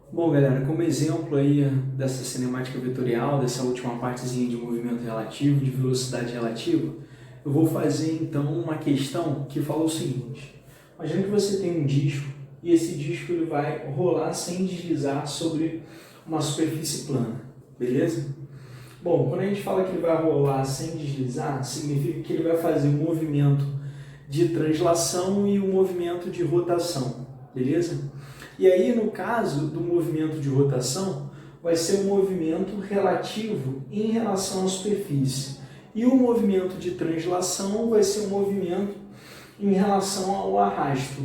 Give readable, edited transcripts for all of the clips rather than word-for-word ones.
Bom, galera, como exemplo aí dessa cinemática vetorial, dessa última partezinha de movimento relativo, de velocidade relativa, eu vou fazer então uma questão que fala o seguinte: imagina que você tem um disco e esse disco ele vai rolar sem deslizar sobre uma superfície plana, beleza? Bom, quando a gente fala que ele vai rolar sem deslizar, significa que ele vai fazer o movimento de translação e o movimento de rotação, beleza? E aí, no caso do movimento de rotação, vai ser um movimento relativo em relação à superfície. E o movimento de translação vai ser um movimento em relação ao arrasto.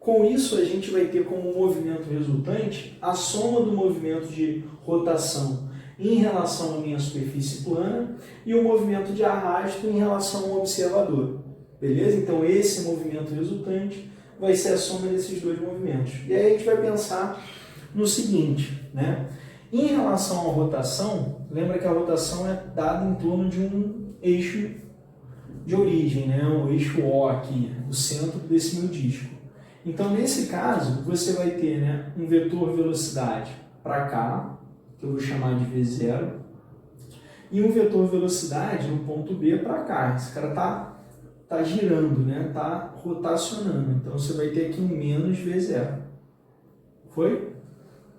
Com isso, a gente vai ter como movimento resultante a soma do movimento de rotação em relação à minha superfície plana e o movimento de arrasto em relação ao observador. Beleza? Então, esse movimento resultante vai ser a soma desses dois movimentos. E aí a gente vai pensar no seguinte, né? Em relação à rotação, lembra que a rotação é dada em torno de um eixo de origem, né? O eixo O aqui, o centro desse meu disco. Então, nesse caso, você vai ter, né, um vetor velocidade para cá, que eu vou chamar de V0, e um vetor velocidade no ponto B para cá. Esse cara tá girando, né? Tá rotacionando. Então, você vai ter aqui um menos V0. Foi?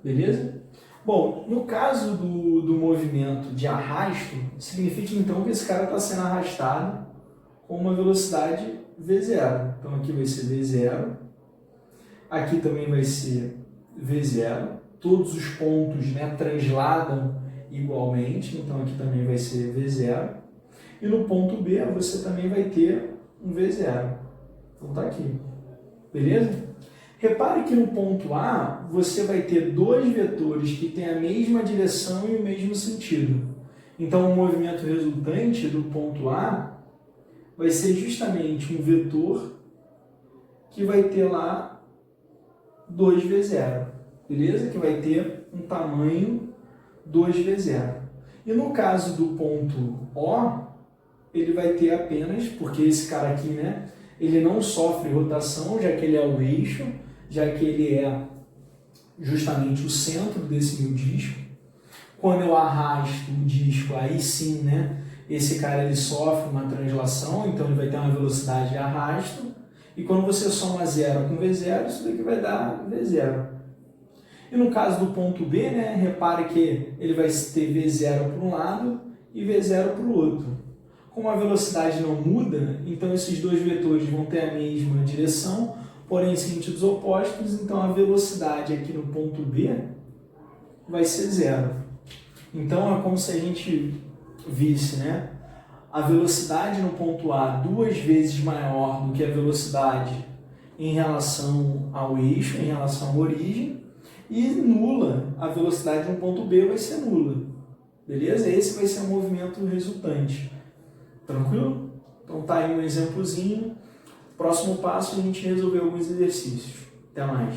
Beleza? Bom, no caso do movimento de arrasto, significa então que esse cara está sendo arrastado com uma velocidade V0. Então, aqui vai ser V0. Aqui também vai ser V0. Todos os pontos, né, transladam igualmente. Então, aqui também vai ser V0. E no ponto B, você também vai ter um V0. Então tá aqui. Beleza? Repare que no ponto A, você vai ter dois vetores que têm a mesma direção e o mesmo sentido. Então o movimento resultante do ponto A vai ser justamente um vetor que vai ter lá 2V0. Beleza? Que vai ter um tamanho 2V0. E no caso do ponto O, ele vai ter apenas, porque esse cara aqui, né, ele não sofre rotação, já que ele é o eixo, já que ele é justamente o centro desse meu disco. Quando eu arrasto o disco, aí sim, né, esse cara ele sofre uma translação, então ele vai ter uma velocidade de arrasto, e quando você soma 0 com V0, isso daqui vai dar V0. E no caso do ponto B, né, repare que ele vai ter V0 para um lado e V0 para o outro. Como a velocidade não muda, então esses dois vetores vão ter a mesma direção, porém em sentidos opostos, então a velocidade aqui no ponto B vai ser 0. Então é como se a gente visse, né, a velocidade no ponto A 2 vezes maior do que a velocidade em relação ao eixo, em relação à origem, e nula, a velocidade no ponto B vai ser nula. Beleza? Esse vai ser o movimento resultante. Tranquilo? Então tá aí um exemplozinho. Próximo passo a gente resolver alguns exercícios. Até mais.